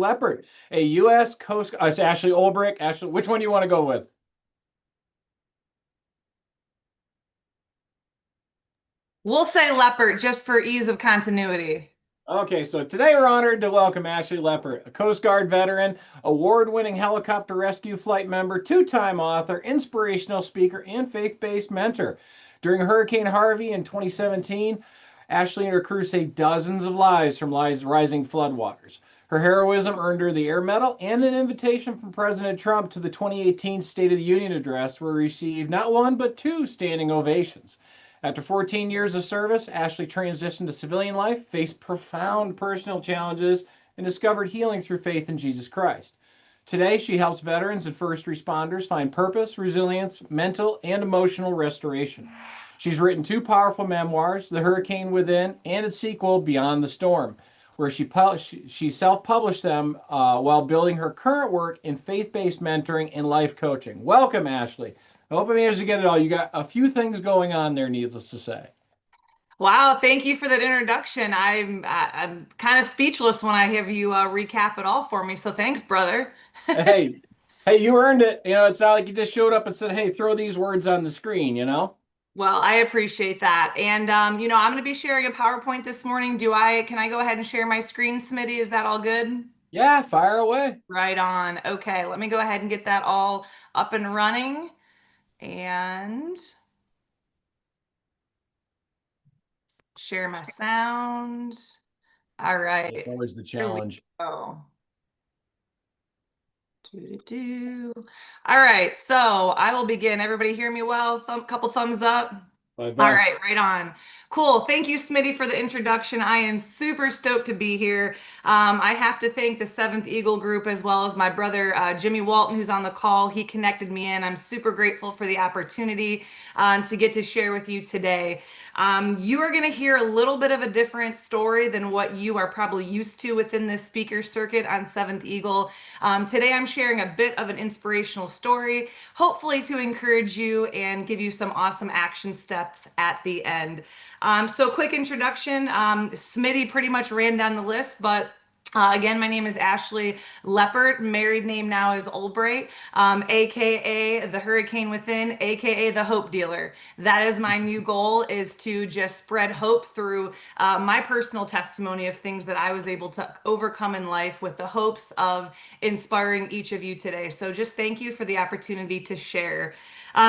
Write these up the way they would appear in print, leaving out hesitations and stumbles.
Leppert, a U.S. Coast. It's Ashlee Olbricht. Ashlee, which one do you want to go with? We'll say leopard just for ease of continuity. Okay, so today we're honored to welcome Ashlee Leppert, a Coast Guard veteran, award-winning helicopter rescue flight member, two-time author, inspirational speaker, and faith-based mentor. During Hurricane Harvey in 2017, Ashlee and her crew saved dozens of lives from rising floodwaters. Her heroism earned her the Air Medal and an invitation from President Trump to the 2018 State of the Union address, where he received not one but two standing ovations. After 14 years of service, Ashlee transitioned to civilian life, faced profound personal challenges, and discovered healing through faith in Jesus Christ. Today, she helps veterans and first responders find purpose, resilience, mental, and emotional restoration. She's written two powerful memoirs, The Hurricane Within and its sequel, Beyond the Storm, where she self-published them while building her current work in faith-based mentoring and life coaching. Welcome, Ashlee. I hope I managed to get it all. You got a few things going on there, needless to say. Wow, thank you for that introduction. I'm kind of speechless when I have you recap it all for me. So thanks, brother. Hey, hey, you earned it. It's not like you just showed up and said, "Hey, throw these words on the screen." Well, I appreciate that. And I'm going to be sharing a PowerPoint this morning. Can I go ahead and share my screen, Smitty? Is that all good? Yeah, fire away. Right on. Okay, let me go ahead and get that all up and running and share my sound. All That's right, always the here we challenge. go. Do. All right, so I will begin. Everybody hear me well? Couple thumbs up. Bye All bye. right, right on. Cool. Thank you, Smitty, for the introduction. I am super stoked to be here. I have to thank the Seventh Eagle Group as well as my brother, Jimmy Walton, who's on the call. He connected me in. I'm super grateful for the opportunity to get to share with you today. You are going to hear a little bit of a different story than what you are probably used to within this speaker circuit on Seventh Eagle. Today, I'm sharing a bit of an inspirational story, hopefully to encourage you and give you some awesome action steps at the end. So quick introduction. Smitty pretty much ran down the list, but again, my name is Ashlee Leppert. Married name now is Olbricht, aka the Hurricane Within, aka the Hope Dealer. That is my new goal: is to just spread hope through my personal testimony of things that I was able to overcome in life, with the hopes of inspiring each of you today. So just thank you for the opportunity to share.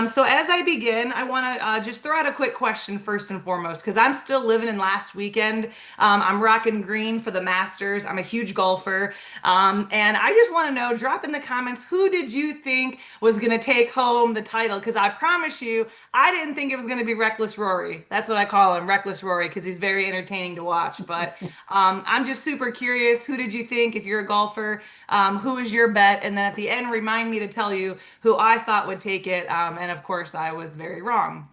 So as I begin, I want to just throw out a quick question first and foremost, because I'm still living in last weekend. I'm rocking green for the Masters. I'm a huge golfer. And I just want to know, drop in the comments, who did you think was going to take home the title? Because I promise you, I didn't think it was going to be Reckless Rory. That's what I call him, Reckless Rory, because he's very entertaining to watch. But I'm just super curious. Who did you think, if you're a golfer, who is your bet? And then at the end, remind me to tell you who I thought would take it. And of course, I was very wrong.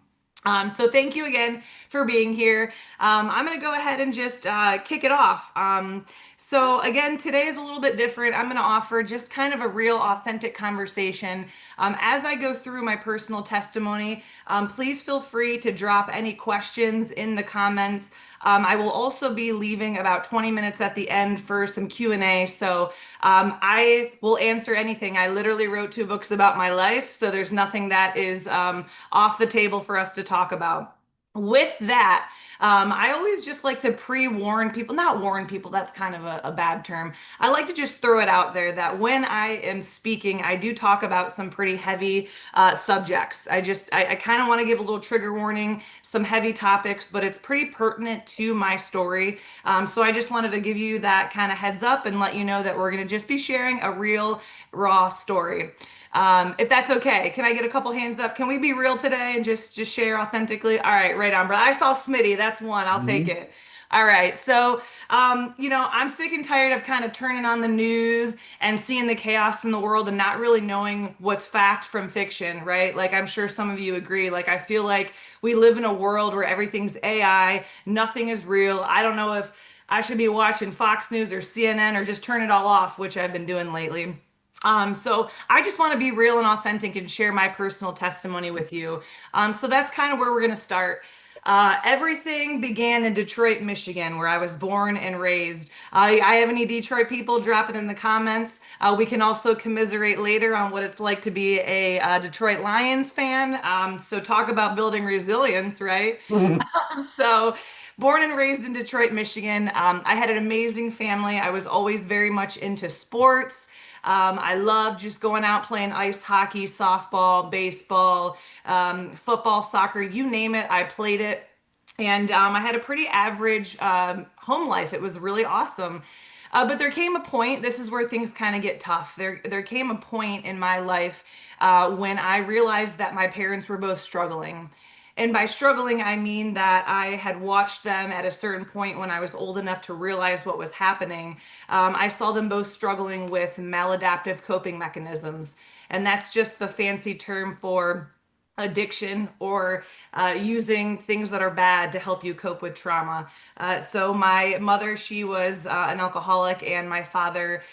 So thank you again for being here. I'm going to go ahead and just kick it off. So again, today is a little bit different. I'm going to offer just kind of a real authentic conversation. As I go through my personal testimony, please feel free to drop any questions in the comments. I will also be leaving about 20 minutes at the end for some Q&A. So I will answer anything. I literally wrote two books about my life, so there's nothing that is off the table for us to talk about. With that, I always just like to pre-warn people, not warn people, that's kind of a bad term. I like to just throw it out there that when I am speaking, I do talk about some pretty heavy subjects. I kind of want to give a little trigger warning, some heavy topics, but it's pretty pertinent to my story. So I just wanted to give you that kind of heads up and let you know that we're going to just be sharing a real, raw story. If that's okay, can I get a couple hands up? Can we be real today and just share authentically? All right, right on, bro. I saw Smitty. That's one. I'll take Hmm. it. All right. So, I'm sick and tired of kind of turning on the news and seeing the chaos in the world and not really knowing what's fact from fiction, right? Like, I'm sure some of you agree. Like, I feel like we live in a world where everything's AI, nothing is real. I don't know if I should be watching Fox News or CNN or just turn it all off, which I've been doing lately. So I just want to be real and authentic and share my personal testimony with you. So that's kind of where we're going to start. Everything began in Detroit, Michigan, where I was born and raised. I have any Detroit people? Drop it in the comments. We can also commiserate later on what it's like to be a Detroit Lions fan. So, talk about building resilience, right? So, born and raised in Detroit, Michigan. I had an amazing family. I was always very much into sports. I loved just going out playing ice hockey, softball, baseball, football, soccer, you name it, I played it. And I had a pretty average home life. It was really awesome. But there came a point, this is where things kind of get tough. There came a point in my life when I realized that my parents were both struggling. And by struggling, I mean that I had watched them at a certain point when I was old enough to realize what was happening. I saw them both struggling with maladaptive coping mechanisms. And that's just the fancy term for addiction or using things that are bad to help you cope with trauma. So my mother, she was an alcoholic, and my father,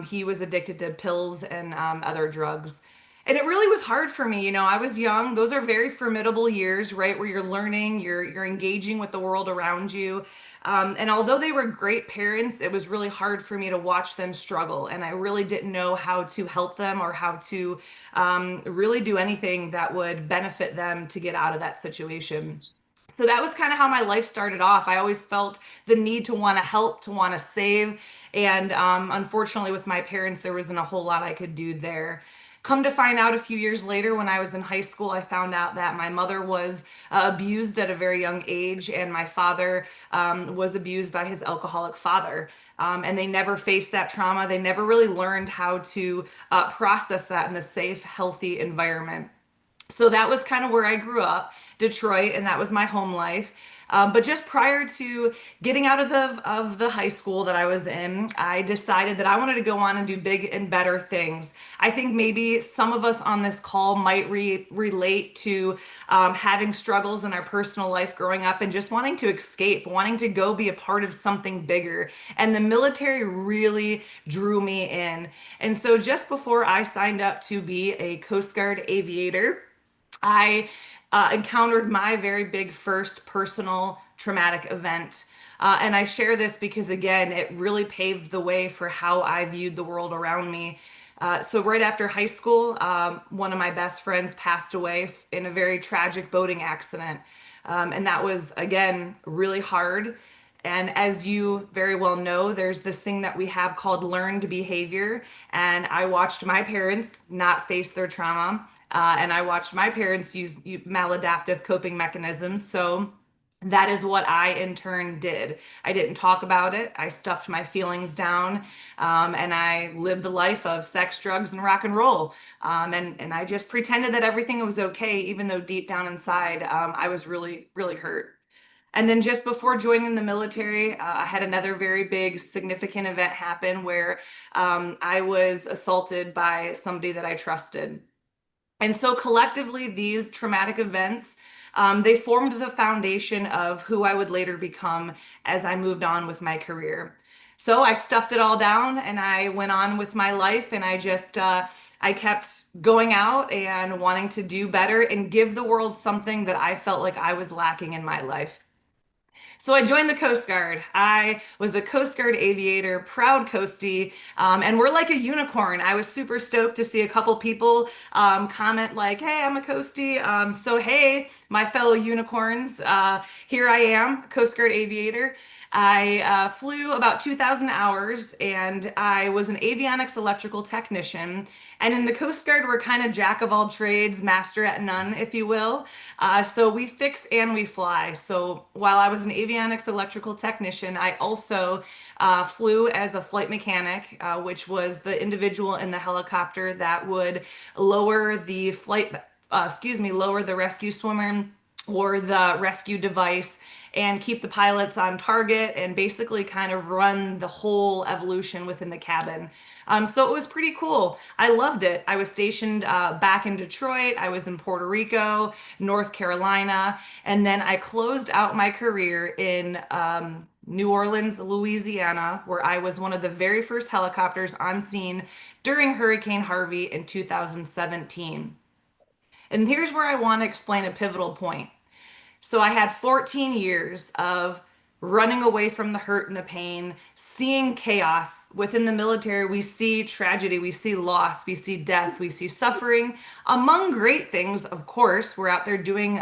he was addicted to pills and other drugs. And it really was hard for me. I was young. Those are very formidable years, right? Where you're learning, you're engaging with the world around you. And although they were great parents, it was really hard for me to watch them struggle. And I really didn't know how to help them or how to really do anything that would benefit them to get out of that situation. So that was kind of how my life started off. I always felt the need to want to help, to want to save. And unfortunately, with my parents, there wasn't a whole lot I could do there. Come to find out a few years later, when I was in high school, I found out that my mother was abused at a very young age, and my father was abused by his alcoholic father. And they never faced that trauma. They never really learned how to process that in a safe, healthy environment. So that was kind of where I grew up, Detroit, and that was my home life. But just prior to getting out of the high school that I was in, I decided that I wanted to go on and do big and better things. I think maybe some of us on this call might relate to having struggles in our personal life growing up and just wanting to escape, wanting to go be a part of something bigger. And the military really drew me in. And so just before I signed up to be a Coast Guard aviator, I encountered my very big first personal traumatic event. And I share this because, again, it really paved the way for how I viewed the world around me. So, right after high school, one of my best friends passed away in a very tragic boating accident. And that was, again, really hard. And as you very well know, there's this thing that we have called learned behavior. And I watched my parents not face their trauma. And I watched my parents use maladaptive coping mechanisms. So that is what I in turn did. I didn't talk about it. I stuffed my feelings down, and I lived the life of sex, drugs, and rock and roll. And I just pretended that everything was okay, even though deep down inside, I was really, really hurt. And then just before joining the military, I had another very big, significant event happen where I was assaulted by somebody that I trusted. And so collectively, these traumatic events, they formed the foundation of who I would later become as I moved on with my career. So I stuffed it all down and I went on with my life, and I kept going out and wanting to do better and give the world something that I felt like I was lacking in my life. So I joined the Coast Guard. I was a Coast Guard aviator, proud coastie, and we're like a unicorn. I was super stoked to see a couple people comment like, "Hey, I'm a coastie." So hey, my fellow unicorns, here I am, Coast Guard aviator. I flew about 2,000 hours, and I was an avionics electrical technician. And in the Coast Guard, we're kind of jack of all trades, master at none, if you will. So we fix and we fly. So while I was an avionics electrical technician, I also flew as a flight mechanic, which was the individual in the helicopter that would lower the lower the rescue swimmer or the rescue device and keep the pilots on target and basically kind of run the whole evolution within the cabin. So it was pretty cool. I loved it. I was stationed back in Detroit. I was in Puerto Rico, North Carolina, and then I closed out my career in New Orleans, Louisiana, where I was one of the very first helicopters on scene during Hurricane Harvey in 2017. And here's where I want to explain a pivotal point. So I had 14 years of running away from the hurt and the pain, seeing chaos. Within the military, we see tragedy, we see loss, we see death, we see suffering. Among great things, of course, we're out there doing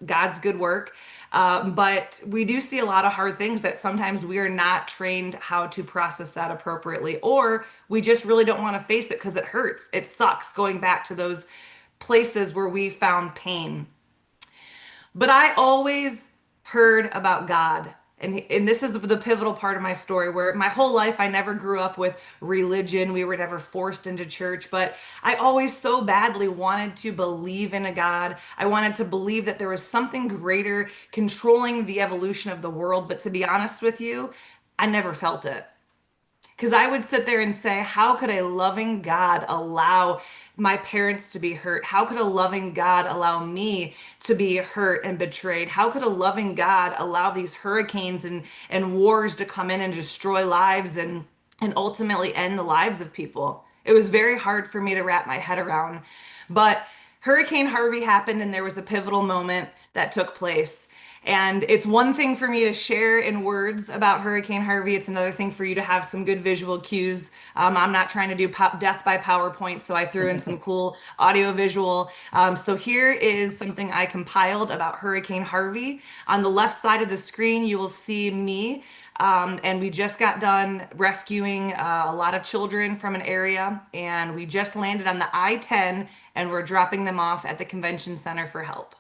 God's good work. But we do see a lot of hard things that sometimes we are not trained how to process that appropriately, or we just really don't want to face it because it hurts. It sucks going back to those places where we found pain. But I always heard about God. And this is the pivotal part of my story where my whole life I never grew up with religion. We were never forced into church, but I always so badly wanted to believe in a God. I wanted to believe that there was something greater controlling the evolution of the world. But to be honest with you, I never felt it. Because I would sit there and say, how could a loving God allow my parents to be hurt? How could a loving God allow me to be hurt and betrayed? How could a loving God allow these hurricanes and wars to come in and destroy lives and ultimately end the lives of people? It was very hard for me to wrap my head around. But Hurricane Harvey happened and there was a pivotal moment that took place. And it's one thing for me to share in words about Hurricane Harvey. It's another thing for you to have some good visual cues. I'm not trying to do death by PowerPoint, so I threw in some cool audio visual. So here is something I compiled about Hurricane Harvey. On the left side of the screen, you will see me. And we just got done rescuing a lot of children from an area, and we just landed on the I-10, and we're dropping them off at the convention center for help.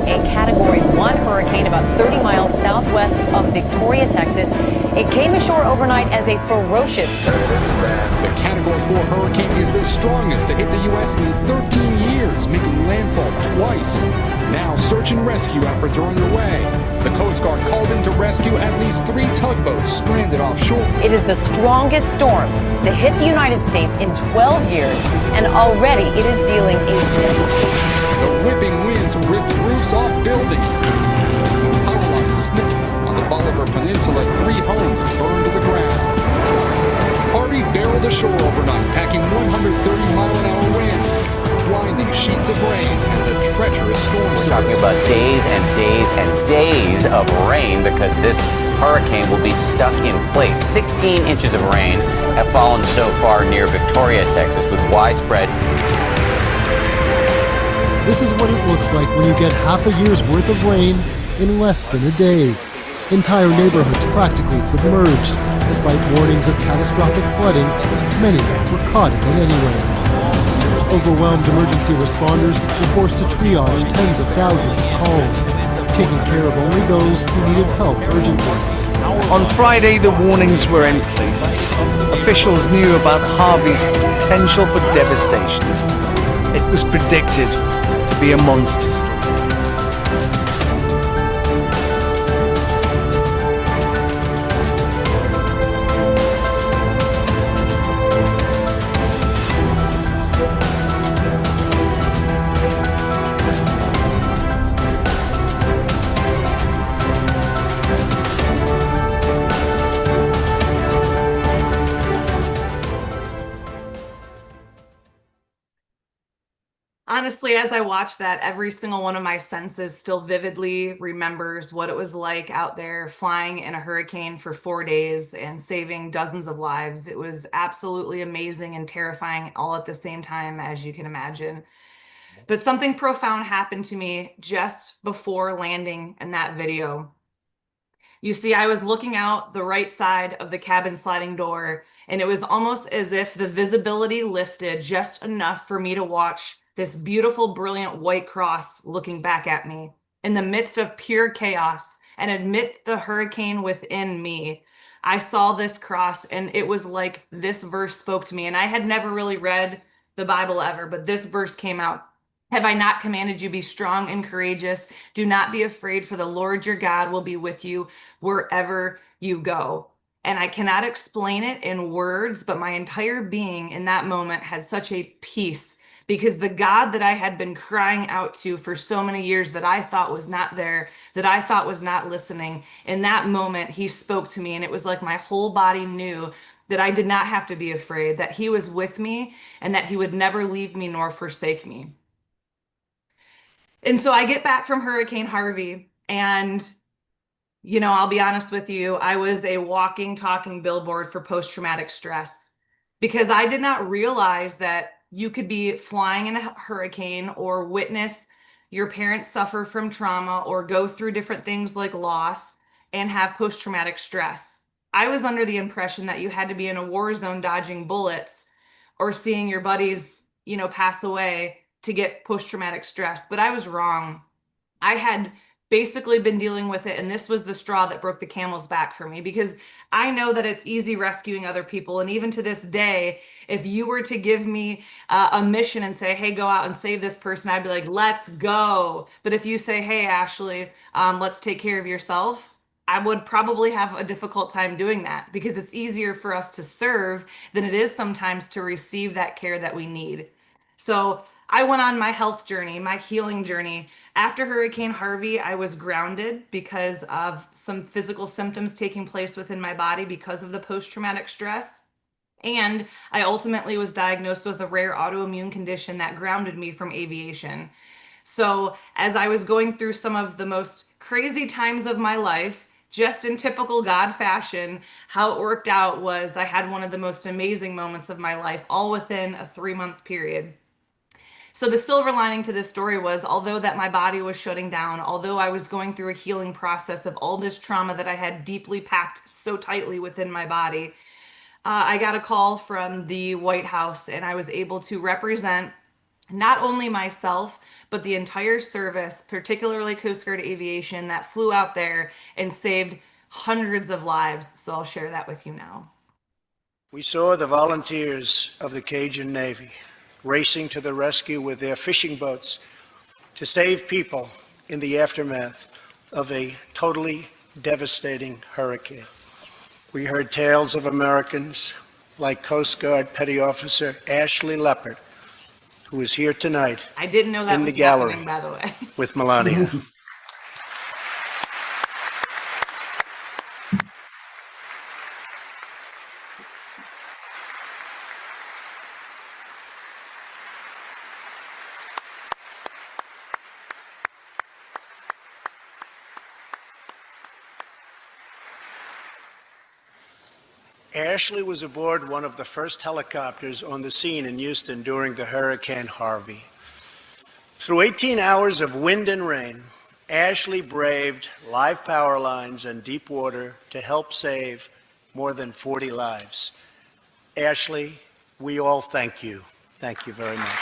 A Category 1 hurricane about 30 miles southwest of Victoria, Texas. It came ashore overnight as a ferocious... The Category 4 hurricane is the strongest to hit the U.S. in 13 years, making landfall twice. Now search and rescue efforts are underway. The Coast Guard called in to rescue at least 3 tugboats stranded offshore. It is the strongest storm to hit the United States in 12 years, and already it is dealing a devastation. The whipping winds ripped roofs off buildings. Power lines snipped on the Bolivar Peninsula. 3 homes burned to the ground. Harvey barreled ashore overnight, packing 130-mile-an-hour winds, blinding sheets of rain, and a treacherous storm. We're talking about days and days and days of rain because this hurricane will be stuck in place. 16 inches of rain have fallen so far near Victoria, Texas, with widespread... This is what it looks like when you get half a year's worth of rain in less than a day. Entire neighborhoods practically submerged. Despite warnings of catastrophic flooding, many were caught in it anyway. Overwhelmed emergency responders were forced to triage tens of thousands of calls, taking care of only those who needed help urgently. On Friday, the warnings were in place. Officials knew about Harvey's potential for devastation. It was predicted to be a monster storm. Honestly, as I watch that, every single one of my senses still vividly remembers what it was like out there flying in a hurricane for 4 days and saving dozens of lives. It was absolutely amazing and terrifying all at the same time, as you can imagine. But something profound happened to me just before landing in that video. You see, I was looking out the right side of the cabin sliding door, and it was almost as if the visibility lifted just enough for me to watch this beautiful, brilliant white cross looking back at me in the midst of pure chaos and amid the hurricane within me. I saw this cross, and it was like this verse spoke to me. And I had never really read the Bible ever, but this verse came out. Have I not commanded you, be strong and courageous? Do not be afraid, for the Lord your God will be with you wherever you go. And I cannot explain it in words, but my entire being in that moment had such a peace, because the God that I had been crying out to for so many years that I thought was not there, that I thought was not listening, in that moment, he spoke to me, and it was like my whole body knew that I did not have to be afraid, that he was with me, and that he would never leave me nor forsake me. And so I get back from Hurricane Harvey, and I'll be honest with you, I was a walking, talking billboard for post-traumatic stress because I did not realize that you could be flying in a hurricane or witness your parents suffer from trauma or go through different things like loss and have post-traumatic stress. I was under the impression that you had to be in a war zone dodging bullets or seeing your buddies, pass away to get post-traumatic stress, but I was wrong. I had basically been dealing with it, and this was the straw that broke the camel's back for me, because I know that it's easy rescuing other people. And even to this day, if you were to give me a mission and say, hey, go out and save this person, I'd be like, let's go. But if you say, hey, Ashlee, let's take care of yourself, I would probably have a difficult time doing that, because it's easier for us to serve than it is sometimes to receive that care that we need. So I went on my health journey, my healing journey. After Hurricane Harvey, I was grounded because of some physical symptoms taking place within my body because of the post-traumatic stress. And I ultimately was diagnosed with a rare autoimmune condition that grounded me from aviation. So as I was going through some of the most crazy times of my life, just in typical God fashion, how it worked out was I had one of the most amazing moments of my life, all within a 3-month period. So the silver lining to this story was, although that my body was shutting down, although I was going through a healing process of all this trauma that I had deeply packed so tightly within my body, I got a call from the White House, and I was able to represent not only myself, but the entire service, particularly Coast Guard Aviation, that flew out there and saved hundreds of lives. So I'll share that with you now. We saw the volunteers of the Cajun Navy racing to the rescue with their fishing boats to save people in the aftermath of a totally devastating hurricane. We heard tales of Americans like Coast Guard Petty Officer Ashlee Leppert, who is here tonight. I didn't know that in was the gallery, happening, by the way. with Melania. Ashlee was aboard one of the first helicopters on the scene in Houston during the Hurricane Harvey. Through 18 hours of wind and rain, Ashlee braved live power lines and deep water to help save more than 40 lives. Ashlee, we all thank you. Thank you very much.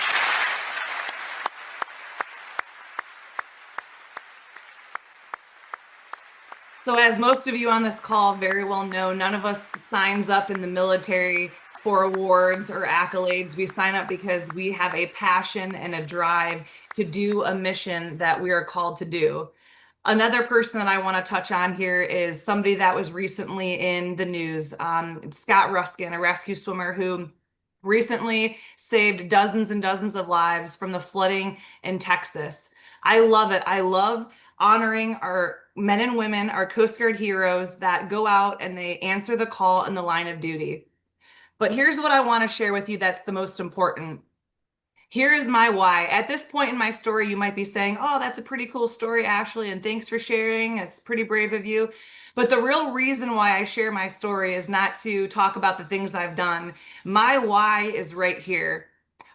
So as most of you on this call very well know, none of us signs up in the military for awards or accolades. We sign up because we have a passion and a drive to do a mission that we are called to do. Another person that I want to touch on here is somebody that was recently in the news, Scott Ruskin, a rescue swimmer who recently saved dozens and dozens of lives from the flooding in Texas. I love it. I love honoring our men and women, our Coast Guard heroes that go out and they answer the call in the line of duty. But here's what I want to share with you that's the most important. Here is my why. At this point in my story, you might be saying, oh, that's a pretty cool story, Ashlee, and thanks for sharing. It's pretty brave of you. But the real reason why I share my story is not to talk about the things I've done. My why is right here.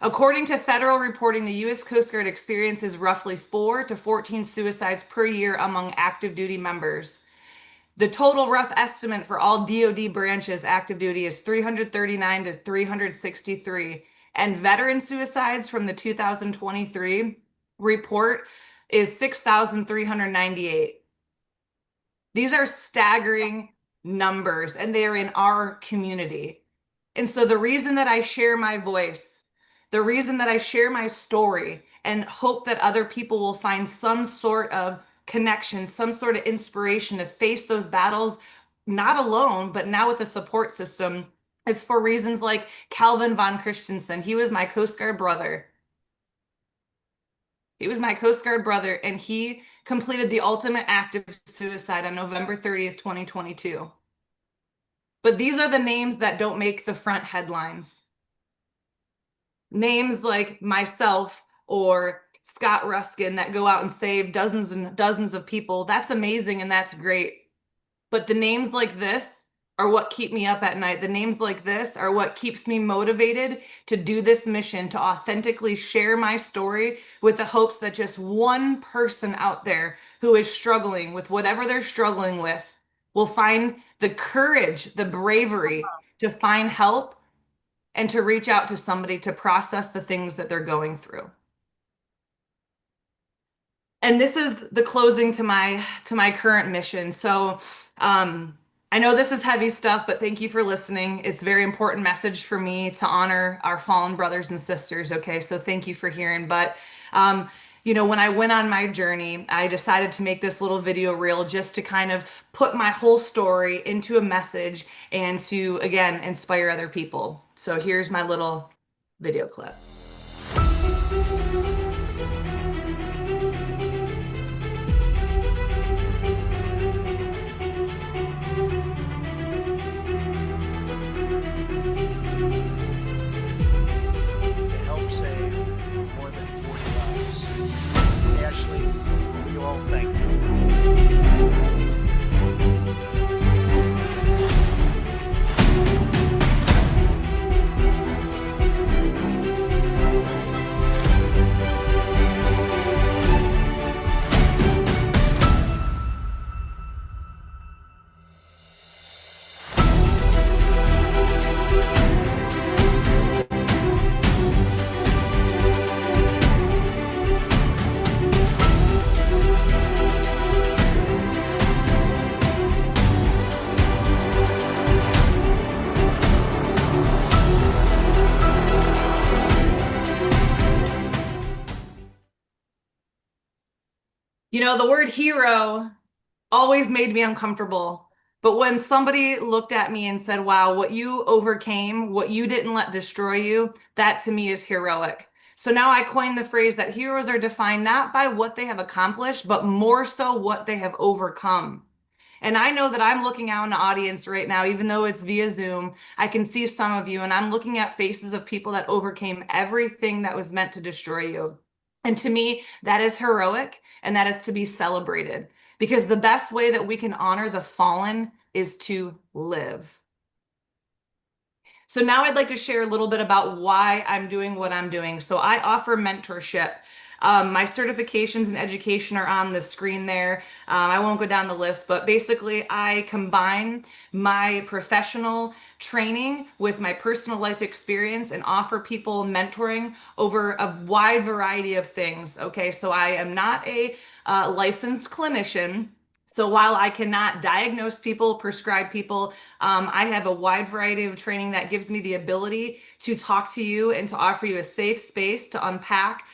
According to federal reporting, the U.S. Coast Guard experiences roughly 4 to 14 suicides per year among active duty members. The total rough estimate for all DoD branches active duty is 339 to 363. And veteran suicides from the 2023 report is 6,398. These are staggering numbers, and they are in our community. And so the reason that I share my voice, the reason that I share my story and hope that other people will find some sort of connection, some sort of inspiration to face those battles, not alone, but now with a support system, is for reasons like Calvin von Christensen. He was my Coast Guard brother. He was my Coast Guard brother, and he completed the ultimate act of suicide on November 30th, 2022. But these are the names that don't make the front headlines. Names like myself or Scott Ruskin that go out and save dozens and dozens of people, that's amazing and that's great. But the names like this are what keep me up at night. The names like this are what keeps me motivated to do this mission, to authentically share my story with the hopes that just one person out there who is struggling with whatever they're struggling with will find the courage, the bravery to find help and to reach out to somebody to process the things that they're going through. And this is the closing to my current mission. So I know this is heavy stuff, but thank you for listening. It's a very important message for me to honor our fallen brothers and sisters. Okay, so thank you for hearing. But you know, when I went on my journey, I decided to make this little video reel just to kind of put my whole story into a message and to, again, inspire other people. So here's my little video clip. To help save more than 40 lives. Ashlee, we all thank you. You know, the word hero always made me uncomfortable. But when somebody looked at me and said, wow, what you overcame, what you didn't let destroy you, that to me is heroic. So now I coined the phrase that heroes are defined not by what they have accomplished, but more so what they have overcome. And I know that I'm looking out in the audience right now, even though it's via Zoom, I can see some of you, and I'm looking at faces of people that overcame everything that was meant to destroy you. And to me, that is heroic, and that is to be celebrated, because the best way that we can honor the fallen is to live. So now I'd like to share a little bit about why I'm doing what I'm doing. So I offer mentorship. My certifications and education are on the screen there. I won't go down the list, but basically I combine my professional training with my personal life experience and offer people mentoring over a wide variety of things. Okay, so I am not a licensed clinician. So while I cannot diagnose people, prescribe people, I have a wide variety of training that gives me the ability to talk to you and to offer you a safe space to unpack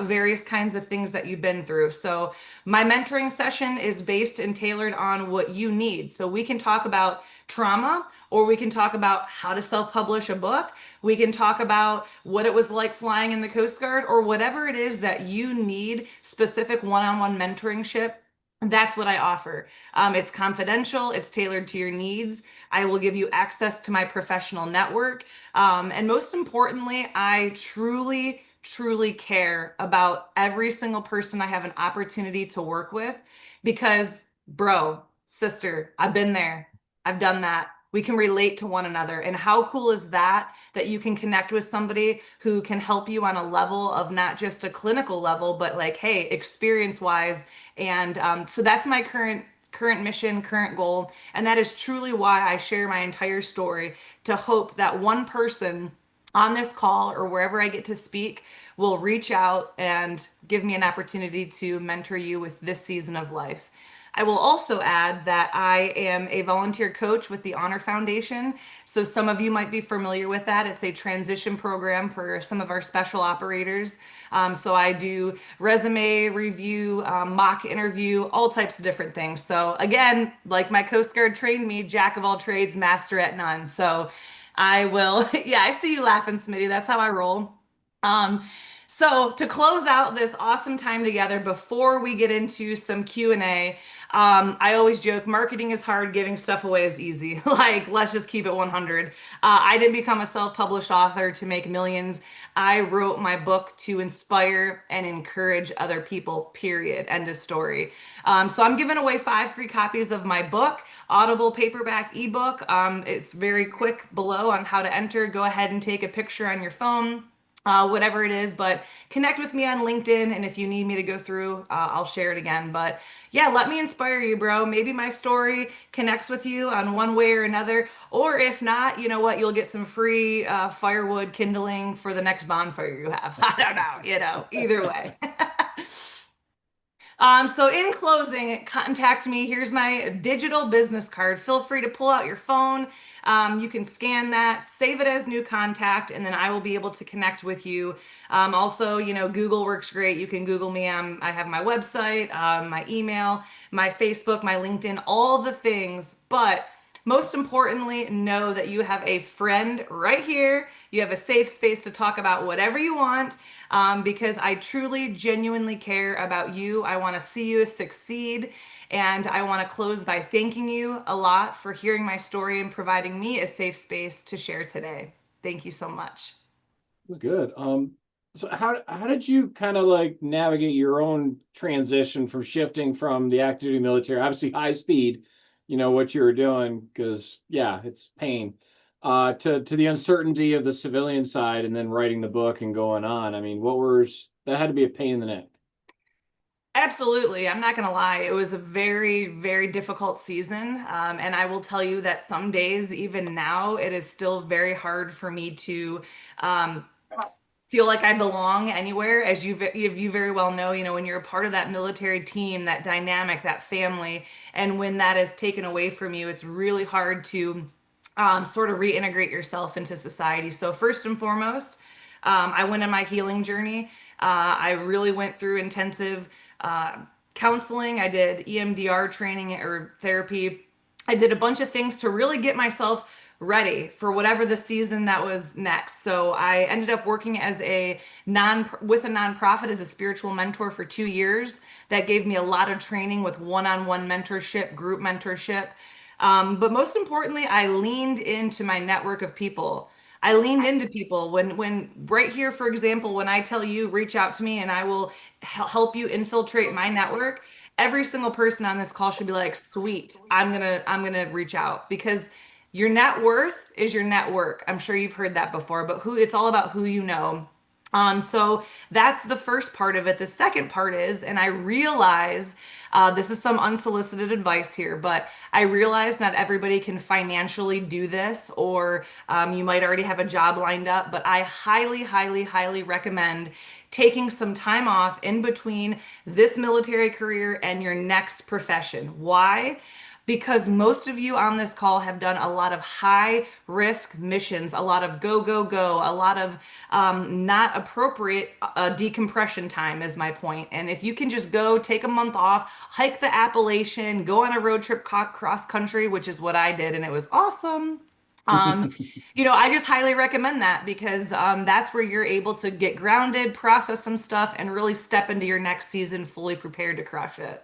various kinds of things that you've been through. So my mentoring session is based and tailored on what you need. So we can talk about trauma, or we can talk about how to self-publish a book. We can talk about what it was like flying in the Coast Guard, or whatever it is that you need specific one-on-one mentoringship. That's what I offer. It's confidential, it's tailored to your needs. I will give you access to my professional network. And most importantly, I truly care about every single person I have an opportunity to work with, because bro, sister, I've been there. I've done that. We can relate to one another. And how cool is that, that you can connect with somebody who can help you on a level of not just a clinical level, but like, hey, experience wise. And so that's my current mission, current goal. And that is truly why I share my entire story, to hope that one person on this call or wherever I get to speak will reach out and give me an opportunity to mentor you with this season of life. I will also add that I am a volunteer coach with the Honor Foundation. So some of you might be familiar with that. It's a transition program for some of our special operators. So I do resume review, mock interview, all types of different things. So again, like my Coast Guard trained me, jack of all trades, master at none. So I will, yeah, I see you laughing, Smitty. That's how I roll. So to close out this awesome time together, before we get into some Q&A, I always joke marketing is hard, giving stuff away is easy. Like, let's just keep it 100. I didn't become a self-published author to make millions. I wrote my book to inspire and encourage other people, period. End of story. So I'm giving away 5 free copies of my book, Audible paperback ebook. It's very quick below on how to enter. Go ahead and take a picture on your phone. Whatever it is, but connect with me on LinkedIn. And if you need me to go through, I'll share it again. But yeah, let me inspire you, bro. Maybe my story connects with you on one way or another. Or if not, you know what? You'll get some free firewood kindling for the next bonfire you have. I don't know, either way. So in closing, contact me. Here's my digital business card. Feel free to pull out your phone. You can scan that, save it as new contact, and then I will be able to connect with you. Also, Google works great. You can Google me. I have my website, my email, my Facebook, my LinkedIn, all the things. But most importantly, know that you have a friend right here. You have a safe space to talk about whatever you want, because I truly, genuinely care about you. I want to see you succeed. And I want to close by thanking you a lot for hearing my story and providing me a safe space to share today. Thank you so much. It was good. So how did you kind of like navigate your own transition from shifting from the active duty military, obviously high speed, what you were doing, because yeah, it's pain, to the uncertainty of the civilian side, and then writing the book and going on. I mean, that had to be a pain in the neck. Absolutely. I'm not going to lie. It was a very, very difficult season. And I will tell you that some days, even now, it is still very hard for me to feel like I belong anywhere. As you very well know, when you're a part of that military team, that dynamic, that family, and when that is taken away from you, it's really hard to sort of reintegrate yourself into society. So first and foremost, I went on my healing journey. I really went through intensive counseling. I did EMDR training or therapy. I did a bunch of things to really get myself ready for whatever the season that was next. So I ended up working as with a nonprofit as a spiritual mentor for 2 years. That gave me a lot of training with one-on-one mentorship, group mentorship. But most importantly, I leaned into my network of people. I leaned into people when right here, for example, when I tell you, reach out to me and I will help you infiltrate my network. Every single person on this call should be like, sweet, I'm gonna reach out, because your net worth is your network. I'm sure you've heard that before, but it's all about who you know. So that's the first part of it. The second part is, and I realize this is some unsolicited advice here, but I realize not everybody can financially do this, or you might already have a job lined up, but I highly, highly, highly recommend taking some time off in between this military career and your next profession. Why? Because most of you on this call have done a lot of high risk missions, a lot of go, go, go, a lot of not appropriate decompression time is my point. And if you can just go take a month off, hike the Appalachian, go on a road trip cross country, which is what I did, and it was awesome. I just highly recommend that, because that's where you're able to get grounded, process some stuff, and really step into your next season fully prepared to crush it.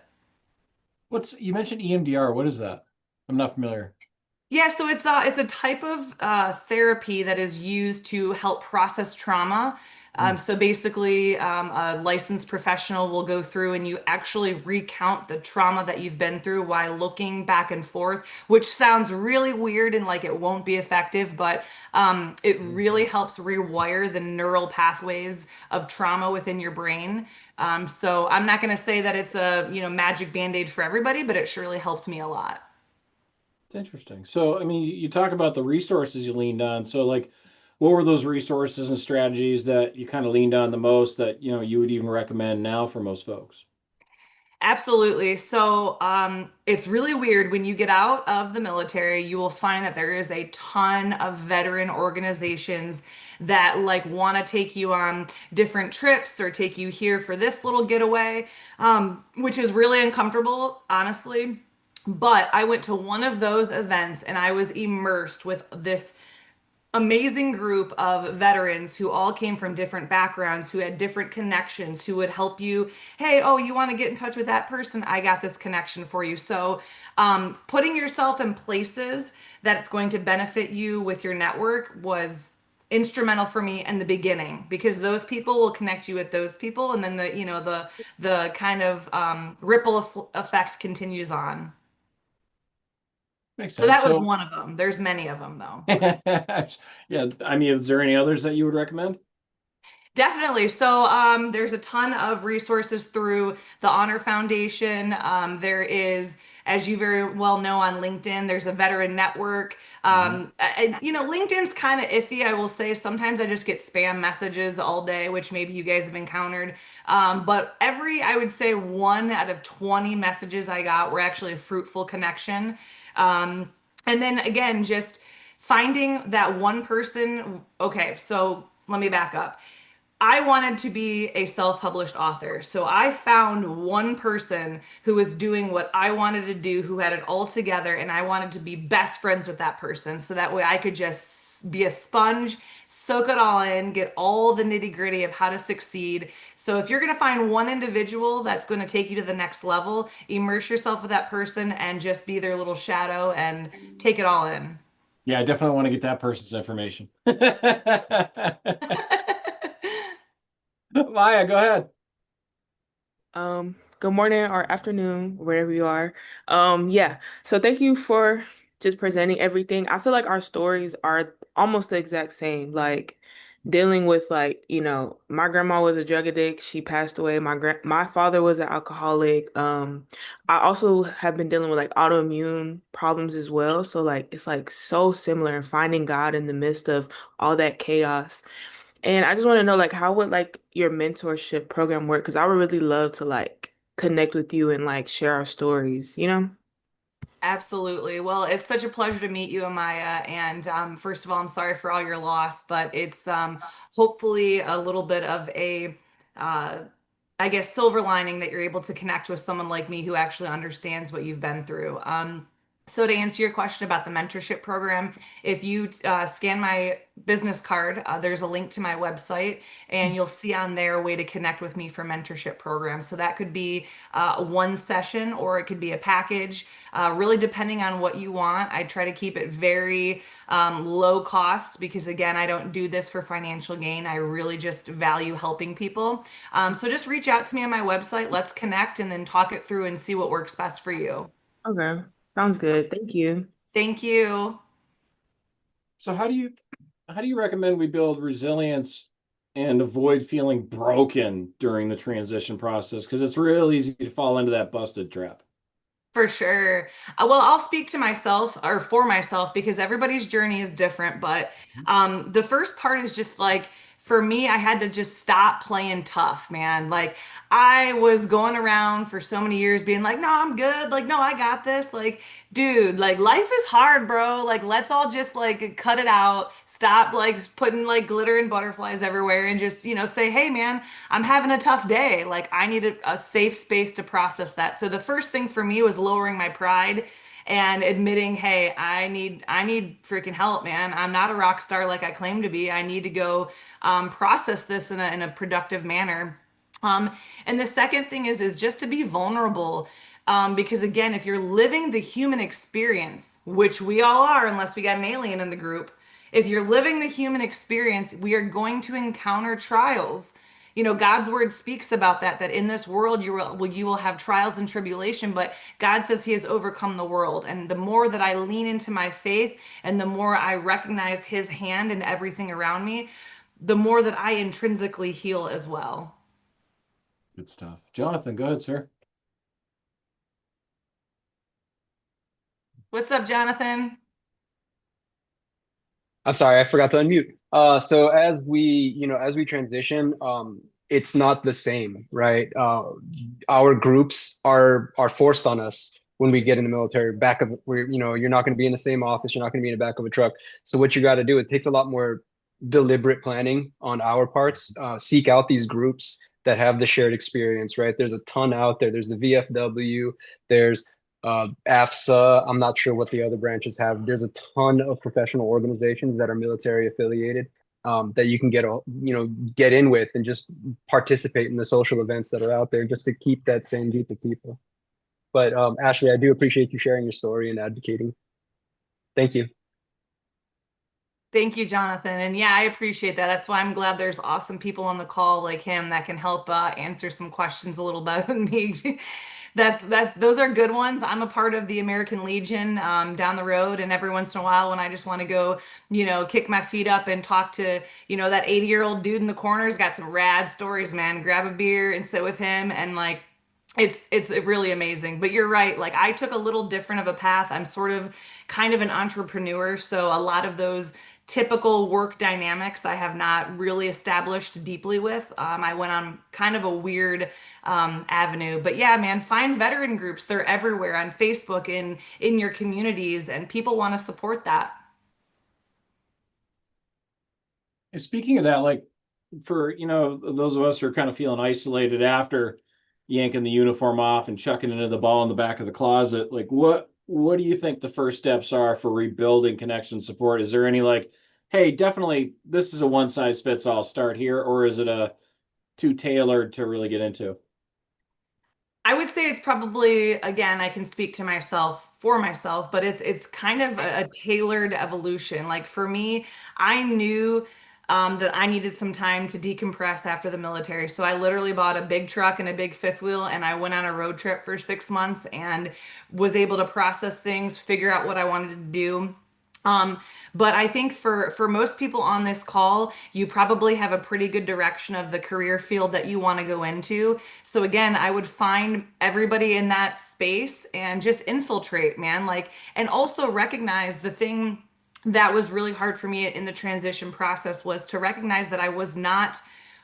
You mentioned EMDR. What is that? I'm not familiar. Yeah, so it's a type of therapy that is used to help process trauma. So basically, a licensed professional will go through and you actually recount the trauma that you've been through while looking back and forth, which sounds really weird and like it won't be effective, but it really helps rewire the neural pathways of trauma within your brain. So I'm not going to say that it's a magic band-aid for everybody, but it surely helped me a lot. It's interesting. So, I mean, you talk about the resources you leaned on. So, like, what were those resources and strategies that you kind of leaned on the most that, you would even recommend now for most folks? Absolutely. So it's really weird when you get out of the military, you will find that there is a ton of veteran organizations that like want to take you on different trips or take you here for this little getaway, which is really uncomfortable, honestly. But I went to one of those events and I was immersed with this amazing group of veterans who all came from different backgrounds, who had different connections, who would help you. Hey, oh, you want to get in touch with that person? I got this connection for you. So, putting yourself in places that it's going to benefit you with your network was instrumental for me in the beginning, because those people will connect you with those people, and then the kind of ripple effect continues on. Makes So sense. that was So, one of them. There's many of them though. yeah, I mean, is there any others that you would recommend? Definitely. So there's a ton of resources through the Honor Foundation. There is, as you very well know, on LinkedIn, there's a veteran network. LinkedIn's kind of iffy, I will say. Sometimes I just get spam messages all day, which maybe you guys have encountered. But I would say 1 out of 20 messages I got were actually a fruitful connection. And then again, just finding that one person. Okay, so let me back up. I wanted to be a self-published author. So I found one person who was doing what I wanted to do, who had it all together, and I wanted to be best friends with that person. So that way I could just be a sponge, soak it all in, get all the nitty-gritty of how to succeed. So if you're going to find one individual that's going to take you to the next level, immerse yourself with that person and just be their little shadow and take it all in. Yeah, I definitely want to get that person's information. Maya, go ahead. Good morning or afternoon, wherever you are. Yeah. So thank you for just presenting everything. I feel like our stories are almost the exact same. Like dealing with my grandma was a drug addict. She passed away. My father was an alcoholic. I also have been dealing with like autoimmune problems as well. So like it's like so similar and finding God in the midst of all that chaos. And I just want to know, like, how would like your mentorship program work? Because I would really love to like connect with you and like share our stories, you know? Absolutely. Well, it's such a pleasure to meet you, Amaya. And first of all, I'm sorry for all your loss, but it's hopefully a little bit of a, uh, I guess, silver lining that you're able to connect with someone like me who actually understands what you've been through. So to answer your question about the mentorship program, if you scan my business card, there's a link to my website, and you'll see on there a way to connect with me for mentorship programs. So that could be one session, or it could be a package, really depending on what you want. I try to keep it very low cost, because again, I don't do this for financial gain. I really just value helping people. So just reach out to me on my website. Let's connect and then talk it through and see what works best for you. Okay. Sounds good. Thank you. Thank you. So how do you recommend we build resilience and avoid feeling broken during the transition process? Because it's real easy to fall into that busted trap. For sure. Well, I'll speak to myself or for myself, because everybody's journey is different. But the first part is just like, for me, I had to just stop playing tough, man. Like, I was going around for so many years being like, no, I'm good. Like, no, I got this. Like, dude, like, life is hard, bro. Like, let's all just like cut it out. Stop like putting like glitter and butterflies everywhere, and just, say, hey, man, I'm having a tough day. Like, I need a safe space to process that. So the first thing for me was lowering my pride and admitting, hey, I need freaking help, man. I'm not a rock star like I claim to be. I need to go process this in a productive manner. And the second thing is just to be vulnerable. Because again, if you're living the human experience, which we all are, unless we got an alien in the group, if you're living the human experience, we are going to encounter trials. God's word speaks about that in this world you will have trials and tribulation, but God says he has overcome the world. And the more that I lean into my faith, and the more I recognize his hand in everything around me, the more that I intrinsically heal as well. Good stuff. Jonathan, go ahead, sir. What's up, Jonathan? I'm sorry, I forgot to unmute. So as we transition, it's not the same, right? Our groups are forced on us when we get in the military. You're not going to be in the same office. You're not going to be in the back of a truck. So what you got to do, it takes a lot more deliberate planning on our parts. Seek out these groups that have the shared experience, right? There's a ton out there. There's the VFW. There's AFSA. I'm not sure what the other branches have. There's a ton of professional organizations that are military affiliated, that you can get in with and just participate in the social events that are out there just to keep that same group of people. But Ashlee, I do appreciate you sharing your story and advocating. Thank you. Thank you, Jonathan. And yeah, I appreciate that. That's why I'm glad there's awesome people on the call like him that can help answer some questions a little better than me. Those are good ones. I'm a part of the American Legion down the road, and every once in a while, when I just want to go, kick my feet up and talk to, that 80-year-old dude in the corner's got some rad stories, man. Grab a beer and sit with him, and like, it's really amazing. But you're right. Like, I took a little different of a path. I'm sort of kind of an entrepreneur, so a lot of those typical work dynamics I have not really established deeply with. I went on kind of a weird avenue. But yeah, man, find veteran groups. They're everywhere on Facebook, in your communities, and people want to support that. And speaking of that, like, for those of us who are kind of feeling isolated after yanking the uniform off and chucking it into the ball in the back of the closet, like, what do you think the first steps are for rebuilding connection support? Is there any, like, hey, definitely this is a one size fits all, start here, or is it a too tailored to really get into? I would say it's probably, again, I can speak to myself for myself, but it's kind of a tailored evolution. Like, for me, I knew that I needed some time to decompress after the military. So I literally bought a big truck and a big fifth wheel, and I went on a road trip for 6 months and was able to process things, figure out what I wanted to do. But I think for most people on this call, you probably have a pretty good direction of the career field that you want to go into. So again, I would find everybody in that space and just infiltrate, man. Like, and also recognize the thing that was really hard for me in the transition process was to recognize that I was not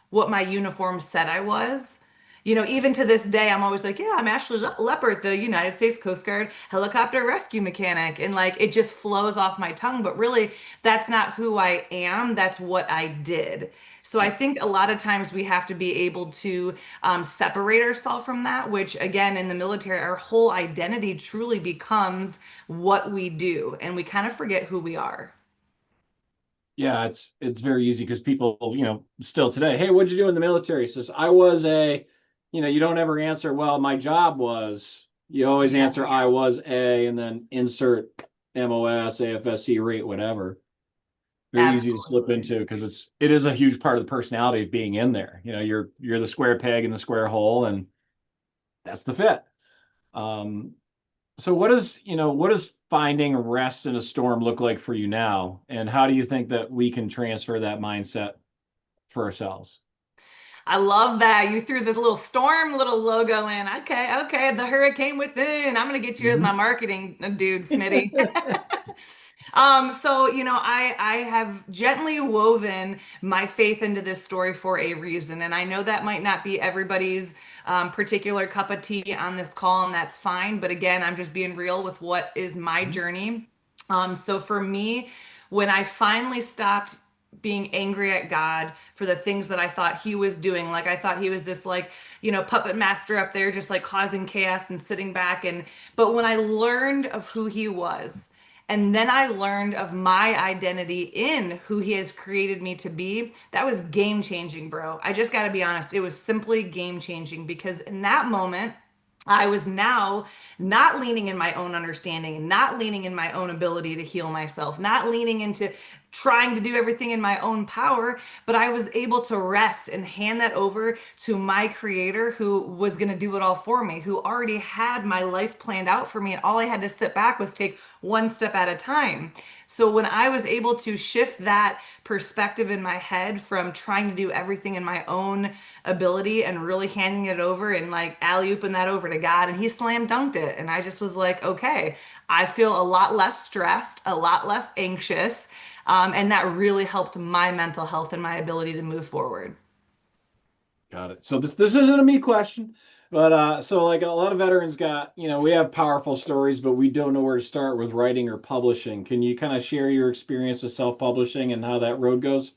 what my uniform said I was. Even to this day, I'm always like, yeah, I'm Ashlee Leppert, the United States Coast Guard helicopter rescue mechanic. And like, it just flows off my tongue. But really, that's not who I am. That's what I did. So I think a lot of times we have to be able to separate ourselves from that, which again, in the military, our whole identity truly becomes what we do. And we kind of forget who we are. Yeah, it's very easy because people, still today, hey, what'd you do in the military? Says I was a, you don't ever answer, well, my job was. You always Yeah. answer I was a, and then insert MOS, AFSC rate, whatever. Very easy to slip Absolutely. into because it is a huge part of the personality of being in there. You're the square peg in the square hole, and that's the fit. Um, so what does finding rest in a storm look like for you now? And how do you think that we can transfer that mindset for ourselves? I love that. You threw the little storm little logo in. Okay, okay, the hurricane within. I'm gonna get you as my marketing dude, Smitty. So I have gently woven my faith into this story for a reason, and I know that might not be everybody's particular cup of tea on this call, and that's fine. But again, I'm just being real with what is my journey. So for me, when I finally stopped being angry at God for the things that I thought he was doing. Like, I thought he was this, like, puppet master up there just like causing chaos and sitting back. But when I learned of who he was, and then I learned of my identity in who he has created me to be, that was game changing, bro. I just got to be honest. It was simply game changing because in that moment, I was now not leaning in my own understanding and not leaning in my own ability to heal myself, not leaning into trying to do everything in my own power, but I was able to rest and hand that over to my creator who was going to do it all for me, who already had my life planned out for me. And all I had to sit back was take one step at a time. So when I was able to shift that perspective in my head from trying to do everything in my own ability and really handing it over and like alley-ooping that over to God, and he slam dunked it. And I just was like, okay, I feel a lot less stressed, a lot less anxious. And that really helped my mental health and my ability to move forward. Got it. So this isn't a me question, but so like a lot of veterans got, we have powerful stories, but we don't know where to start with writing or publishing. Can you kind of share your experience with self-publishing and how that road goes?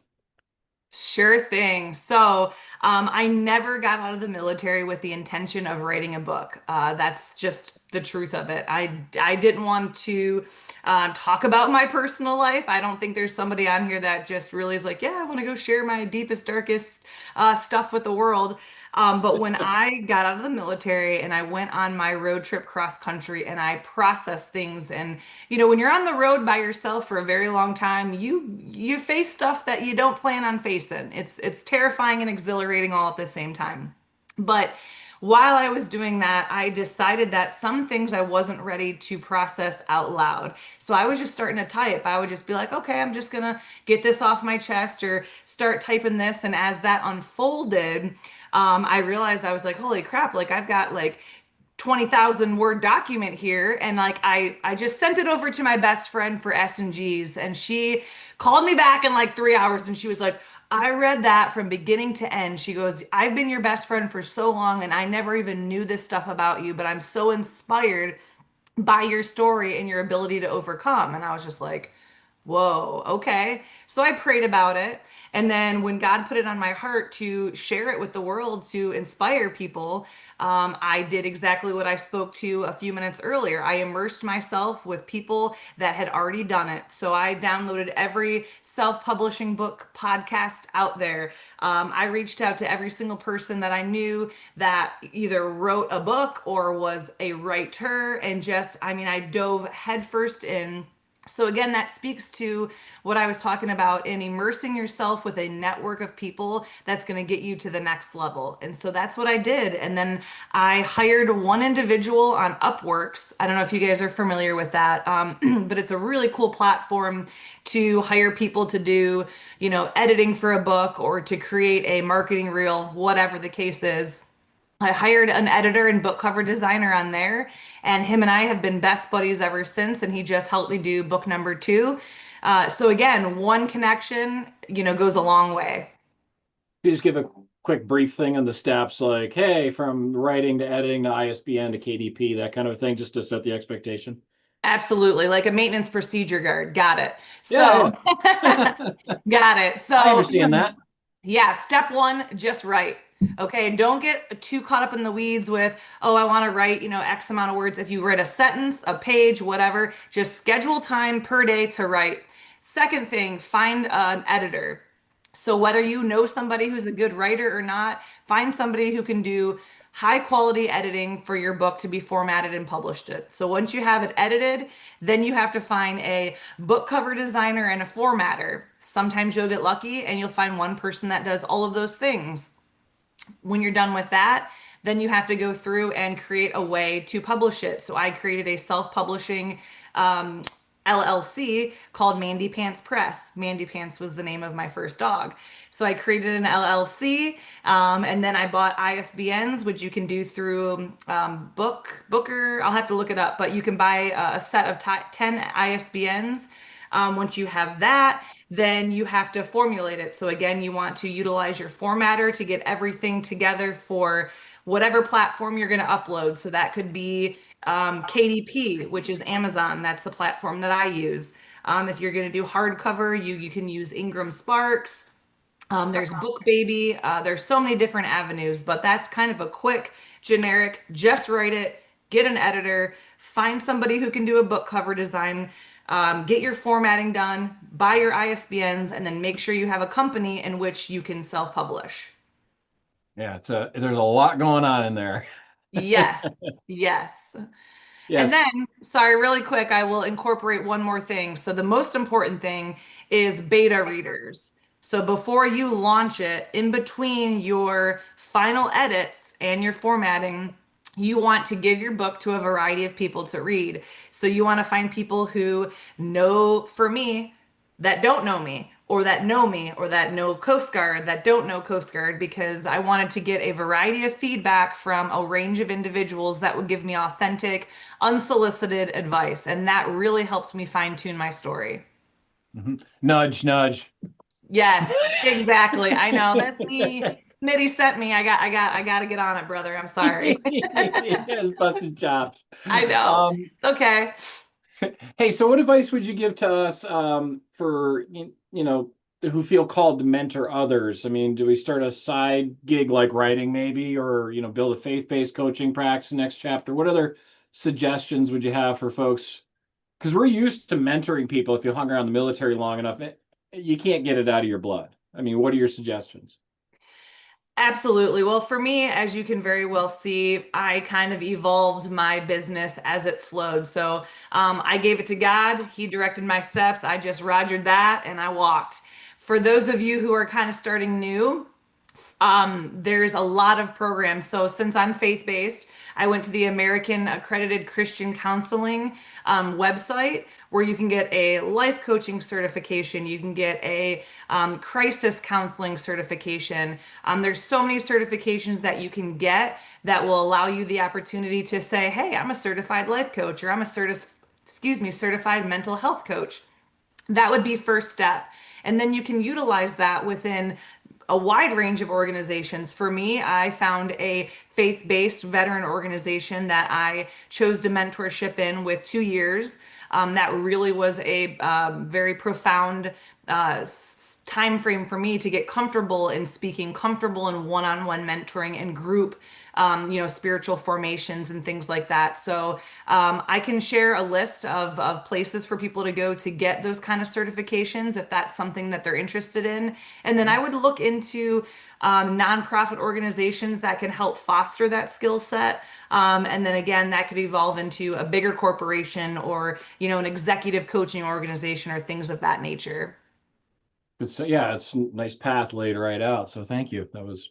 Sure thing. So, I never got out of the military with the intention of writing a book. That's just the truth of it. I didn't want to talk about my personal life. I don't think there's somebody on here that just really is like, yeah, I want to go share my deepest, darkest stuff with the world. But when I got out of the military and I went on my road trip cross country and I processed things, and when you're on the road by yourself for a very long time, you face stuff that you don't plan on facing. It's terrifying and exhilarating all at the same time. But while I was doing that, I decided that some things I wasn't ready to process out loud. So I was just starting to type. I would just be like, okay, I'm just gonna get this off my chest or start typing this. And as that unfolded, I realized I was like, holy crap, like I've got like 20,000 word document here, and like I just sent it over to my best friend for S&Gs, and she called me back in like 3 hours and she was like, I read that from beginning to end. She goes, I've been your best friend for so long and I never even knew this stuff about you, but I'm so inspired by your story and your ability to overcome. And I was just like, whoa, okay. So I prayed about it. And then when God put it on my heart to share it with the world to inspire people, I did exactly what I spoke to a few minutes earlier. I immersed myself with people that had already done it. So I downloaded every self-publishing book podcast out there. I reached out to every single person that I knew that either wrote a book or was a writer, and just, I mean, I dove headfirst in. So again, that speaks to what I was talking about in immersing yourself with a network of people that's going to get you to the next level. And so that's what I did. And then I hired one individual on Upworks. I don't know if you guys are familiar with that, but it's a really cool platform to hire people to do, editing for a book or to create a marketing reel, whatever the case is. I hired an editor and book cover designer on there, and him and I have been best buddies ever since. And he just helped me do book number 2. So again, one connection, goes a long way. You just give a quick brief thing on the steps, like, hey, from writing to editing to ISBN to KDP, that kind of thing, just to set the expectation. Absolutely, like a maintenance procedure guard. Got it. Yeah, So, got it. So, I understand that. Yeah, step 1, just write. Okay, don't get too caught up in the weeds with, oh, I want to write, X amount of words. If you write a sentence, a page, whatever, just schedule time per day to write. Second thing, find an editor. So whether you know somebody who's a good writer or not, find somebody who can do high quality editing for your book to be formatted and published it. So once you have it edited, then you have to find a book cover designer and a formatter. Sometimes you'll get lucky and you'll find one person that does all of those things. When you're done with that, then you have to go through and create a way to publish it. So I created a self-publishing LLC called Mandy Pants Press. Mandy Pants was the name of my first dog. So I created an LLC, and then I bought ISBNs, which you can do through Booker. I'll have to look it up, but you can buy a set of 10 ISBNs. Once you have that, then you have to formulate it. So again, you want to utilize your formatter to get everything together for whatever platform you're going to upload. So that could be KDP, which is Amazon. That's the platform that I use. If you're going to do hardcover, you can use Ingram Sparks. There's BookBaby. There's so many different avenues, but that's kind of a quick, generic, just write it, get an editor, find somebody who can do a book cover design, get your formatting done, buy your ISBNs, and then make sure you have a company in which you can self-publish. Yeah, there's a lot going on in there. Yes, yes. Yes. And then, sorry, really quick, I will incorporate one more thing. So the most important thing is beta readers. So before you launch it, in between your final edits and your formatting, you want to give your book to a variety of people to read. So you want to find people who know, for me, that don't know me, or that know me, or that know Coast Guard, that don't know Coast Guard, because I wanted to get a variety of feedback from a range of individuals that would give me authentic, unsolicited advice. And that really helped me fine tune my story. Mm-hmm. Nudge, nudge. Yes, exactly. I know, that's me. Smitty sent me. I got to get on it, brother. I'm sorry. Yes, busted chops. I know. Okay. Hey, so what advice would you give to us for who feel called to mentor others? I mean, do we start a side gig like writing maybe, or, build a faith-based coaching practice next chapter? What other suggestions would you have for folks? Because we're used to mentoring people. If you hung around the military long enough, you can't get it out of your blood. I mean, what are your suggestions? Absolutely. Well, for me, as you can very well see, I kind of evolved my business as it flowed. So I gave it to God. He directed my steps. I just rogered that and I walked. For those of you who are kind of starting new, there's a lot of programs. So since I'm faith-based, I went to the American Accredited Christian Counseling website where you can get a life coaching certification. You can get a crisis counseling certification. There's so many certifications that you can get that will allow you the opportunity to say, hey, I'm a certified life coach, or I'm a certified mental health coach. That would be first step. And then you can utilize that within a wide range of organizations. For me, I found a faith-based veteran organization that I chose to mentorship in with 2 years. That really was a very profound time frame for me to get comfortable in speaking, comfortable in one-on-one mentoring and group spiritual formations and things like that. So I can share a list of places for people to go to get those kind of certifications if that's something that they're interested in. And then I would look into nonprofit organizations that can help foster that skill set. And then again, that could evolve into a bigger corporation or, an executive coaching organization or things of that nature. Yeah, it's a nice path laid right out. So thank you. That was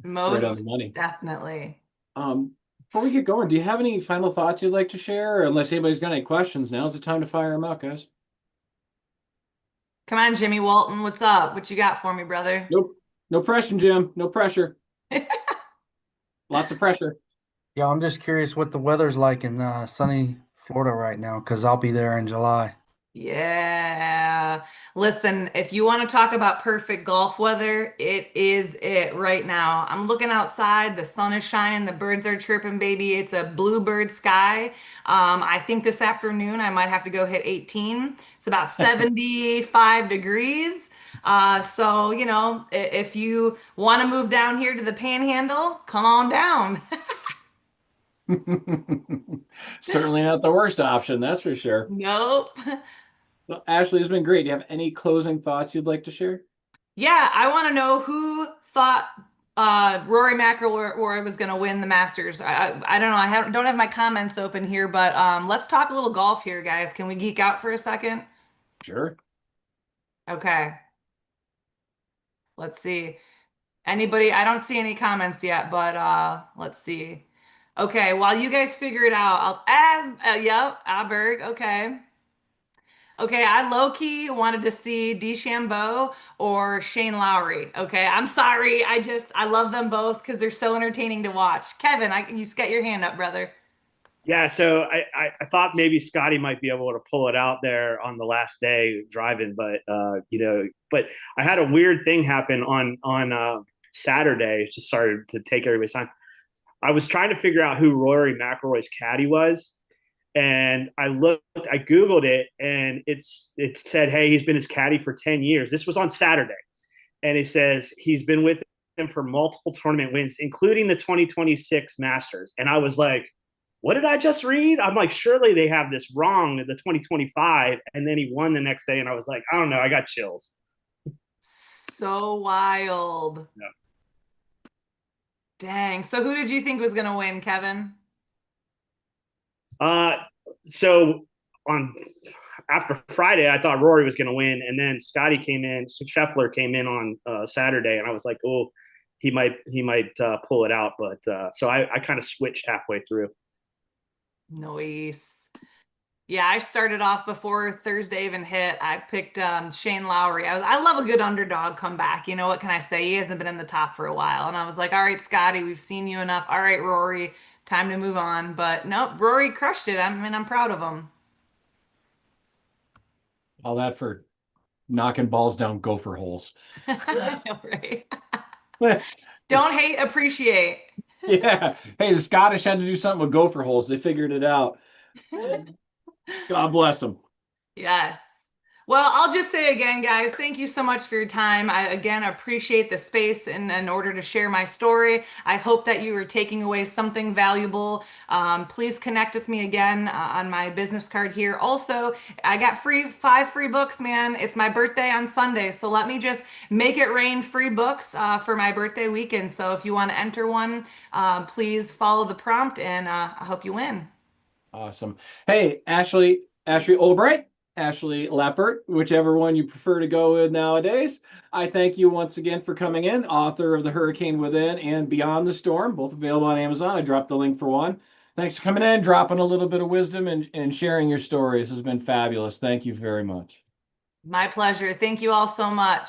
right on the Most money. definitely. Before we get going, do you have any final thoughts you'd like to share? Or unless anybody's got any questions, now's the time to fire them out, guys. Come on, Jimmy Walton. What's up? What you got for me, brother? Nope. No pressure, Jim. No pressure. Lots of pressure. Yeah, I'm just curious what the weather's like in sunny Florida right now, because I'll be there in July. Yeah. Listen, if you want to talk about perfect golf weather, it is it right now. I'm looking outside, the sun is shining, the birds are chirping, baby. It's a bluebird sky. I think this afternoon I might have to go hit 18. It's about 75 degrees. So, if you want to move down here to the Panhandle, come on down. Certainly not the worst option, that's for sure. Nope. Well, Ashlee, it's been great. Do you have any closing thoughts you'd like to share? Yeah, I want to know who thought Rory McIlroy was going to win the Masters. I don't know. Don't have my comments open here, but let's talk a little golf here, guys. Can we geek out for a second? Sure. Okay. Let's see. Anybody? I don't see any comments yet, but let's see. Okay, while you guys figure it out, yep, Alberg. Okay. Okay, I low-key wanted to see DeChambeau or Shane Lowry. Okay, I'm sorry. I love them both because they're so entertaining to watch. Kevin, you just got your hand up, brother. Yeah, so I thought maybe Scotty might be able to pull it out there on the last day driving, but but I had a weird thing happen on Saturday. Just started to take everybody's time. I was trying to figure out who Rory McIlroy's caddy was. And I Googled it, and it said, hey, he's been his caddy for 10 years. This was on Saturday. And it says he's been with him for multiple tournament wins, including the 2026 Masters. And I was like, what did I just read? I'm like, surely they have this wrong, the 2025. And then he won the next day. And I was like, I don't know. I got chills. So wild. Yeah. Dang. So who did you think was going to win, Kevin? So after Friday, I thought Rory was going to win, and then Scotty Scheffler came in on Saturday, and I was like, oh, he might pull it out, but so I kind of switched halfway through. Nice. Yeah, I started off before Thursday even hit. I picked Shane Lowry. I love a good underdog comeback. You know, what can I say? He hasn't been in the top for a while, and I was like, all right, Scotty, we've seen you enough. All right, Rory. Time to move on. But nope, Rory crushed it. I'm proud of him. All that for knocking balls down gopher holes. I know, right? Don't hate, appreciate. Yeah. Hey, the Scottish had to do something with gopher holes. They figured it out. God bless them. Yes. Well, I'll just say again, guys, thank you so much for your time. I, again, appreciate the space in order to share my story. I hope that you are taking away something valuable. Please connect with me again on my business card here. Also, I got 5 free books, man. It's my birthday on Sunday, so let me just make it rain free books for my birthday weekend. So if you want to enter one, please follow the prompt, and I hope you win. Awesome. Hey, Ashlee Olbricht, Ashlee Leppert, whichever one you prefer to go with nowadays. I thank you once again for coming in, author of The Hurricane Within and Beyond the Storm, both available on Amazon. I dropped the link for one. Thanks for coming in, dropping a little bit of wisdom and sharing your story. This has been fabulous. Thank you very much. My pleasure. Thank you all so much.